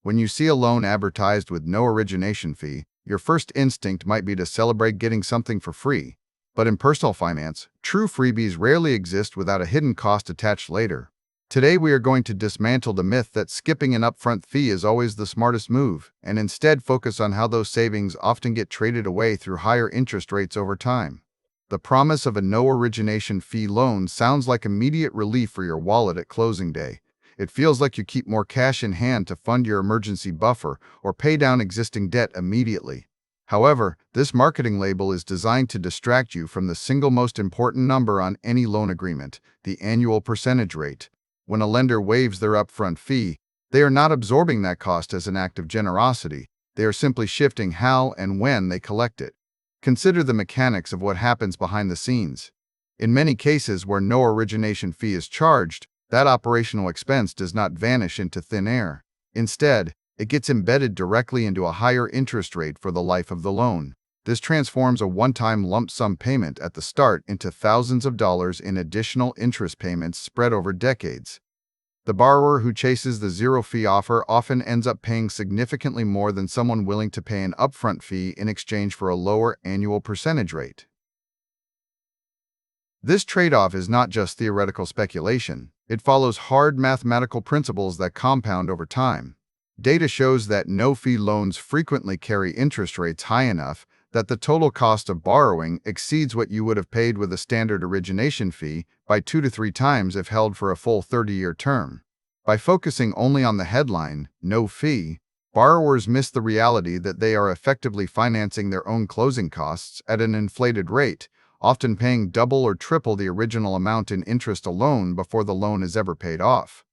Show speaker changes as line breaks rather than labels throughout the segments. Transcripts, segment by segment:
When you see a loan advertised with no origination fee, your first instinct might be to celebrate getting something for free. But in personal finance, true freebies rarely exist without a hidden cost attached later. Today we are going to dismantle the myth that skipping an upfront fee is always the smartest move, and instead focus on how those savings often get traded away through higher interest rates over time. The promise of a no origination fee loan sounds like immediate relief for your wallet at closing day. It feels like you keep more cash in hand to fund your emergency buffer or pay down existing debt immediately. However, this marketing label is designed to distract you from the single most important number on any loan agreement, the annual percentage rate. When a lender waives their upfront fee, they are not absorbing that cost as an act of generosity. They are simply shifting how and when they collect it. Consider the mechanics of what happens behind the scenes. In many cases where no origination fee is charged, that operational expense does not vanish into thin air. Instead, it gets embedded directly into a higher interest rate for the life of the loan. This transforms a one-time lump sum payment at the start into thousands of dollars in additional interest payments spread over decades. The borrower who chases the zero-fee offer often ends up paying significantly more than someone willing to pay an upfront fee in exchange for a lower annual percentage rate. This trade-off is not just theoretical speculation. It follows hard mathematical principles that compound over time. Data shows that no-fee loans frequently carry interest rates high enough that the total cost of borrowing exceeds what you would have paid with a standard origination fee by 2 to 3 times if held for a full 30-year term. By focusing only on the headline, no fee, borrowers miss the reality that they are effectively financing their own closing costs at an inflated rate, often paying double or triple the original amount in interest alone before the loan is ever paid off.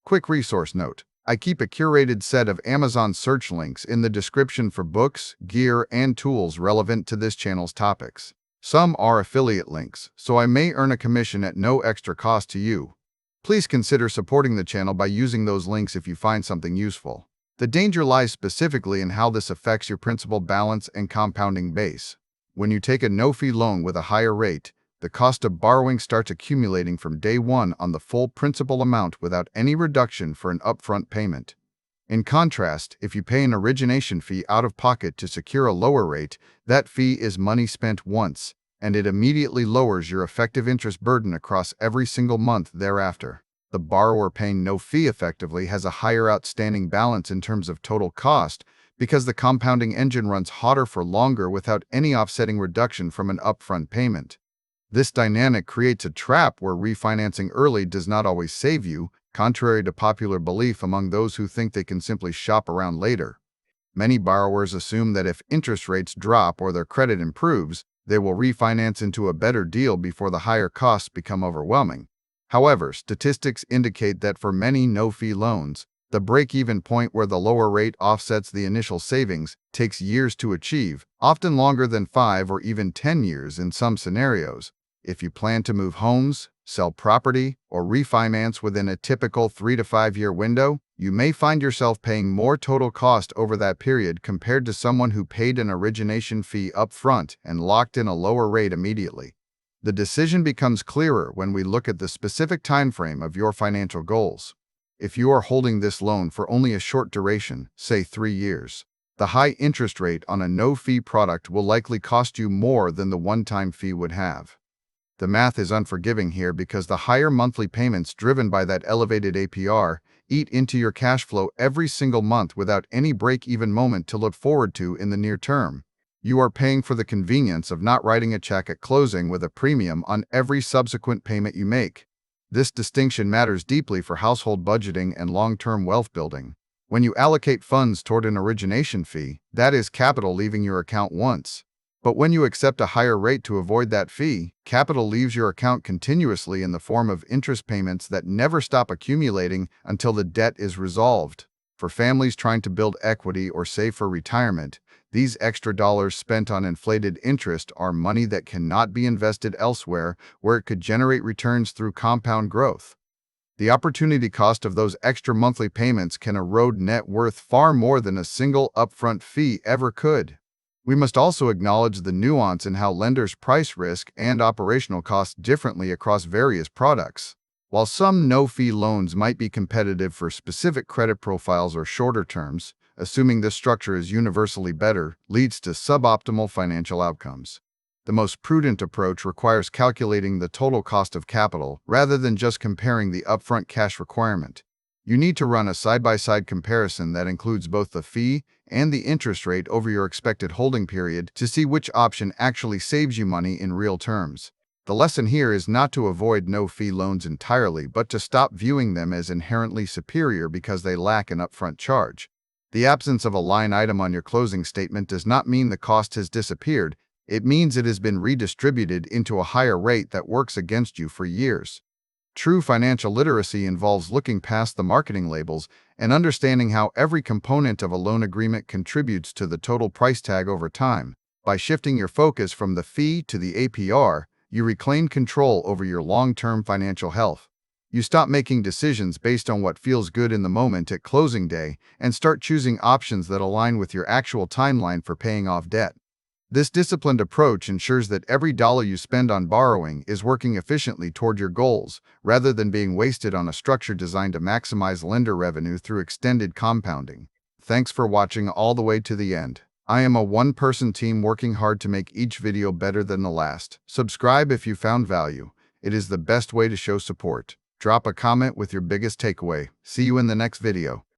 Quick resource note. I keep a curated set of Amazon search links in the description for books, gear, and tools relevant to this channel's topics. Some are affiliate links, so I may earn a commission at no extra cost to you. Please consider supporting the channel by using those links if you find something useful. The danger lies specifically in how this affects your principal balance and compounding base. When you take a no-fee loan with a higher rate, the cost of borrowing starts accumulating from day one on the full principal amount without any reduction for an upfront payment. In contrast, if you pay an origination fee out of pocket to secure a lower rate, that fee is money spent once, and it immediately lowers your effective interest burden across every single month thereafter. The borrower paying no fee effectively has a higher outstanding balance in terms of total cost because the compounding engine runs hotter for longer without any offsetting reduction from an upfront payment. This dynamic creates a trap where refinancing early does not always save you, contrary to popular belief among those who think they can simply shop around later. Many borrowers assume that if interest rates drop or their credit improves, they will refinance into a better deal before the higher costs become overwhelming. However, statistics indicate that for many no-fee loans, the break-even point where the lower rate offsets the initial savings takes years to achieve, often longer than 5 or even 10 years in some scenarios. If you plan to move homes, sell property, or refinance within a typical 3 to 5 year window, you may find yourself paying more total cost over that period compared to someone who paid an origination fee up front and locked in a lower rate immediately. The decision becomes clearer when we look at the specific time frame of your financial goals. If you are holding this loan for only a short duration, say 3 years, the high interest rate on a no-fee product will likely cost you more than the one-time fee would have. The math is unforgiving here because the higher monthly payments driven by that elevated APR eat into your cash flow every single month without any break-even moment to look forward to in the near term. You are paying for the convenience of not writing a check at closing with a premium on every subsequent payment you make. This distinction matters deeply for household budgeting and long-term wealth building. When you allocate funds toward an origination fee, that is capital leaving your account once. But when you accept a higher rate to avoid that fee, capital leaves your account continuously in the form of interest payments that never stop accumulating until the debt is resolved. For families trying to build equity or save for retirement, these extra dollars spent on inflated interest are money that cannot be invested elsewhere where it could generate returns through compound growth. The opportunity cost of those extra monthly payments can erode net worth far more than a single upfront fee ever could. We must also acknowledge the nuance in how lenders price risk and operational costs differently across various products. While some no-fee loans might be competitive for specific credit profiles or shorter terms, assuming this structure is universally better leads to suboptimal financial outcomes. The most prudent approach requires calculating the total cost of capital rather than just comparing the upfront cash requirement. You need to run a side-by-side comparison that includes both the fee and the interest rate over your expected holding period to see which option actually saves you money in real terms. The lesson here is not to avoid no-fee loans entirely, but to stop viewing them as inherently superior because they lack an upfront charge. The absence of a line item on your closing statement does not mean the cost has disappeared. It means it has been redistributed into a higher rate that works against you for years. True financial literacy involves looking past the marketing labels and understanding how every component of a loan agreement contributes to the total price tag over time. By shifting your focus from the fee to the APR, you reclaim control over your long-term financial health. You stop making decisions based on what feels good in the moment at closing day and start choosing options that align with your actual timeline for paying off debt. This disciplined approach ensures that every dollar you spend on borrowing is working efficiently toward your goals, rather than being wasted on a structure designed to maximize lender revenue through extended compounding. Thanks for watching all the way to the end. I am a one-person team working hard to make each video better than the last. Subscribe if you found value. It is the best way to show support. Drop a comment with your biggest takeaway. See you in the next video.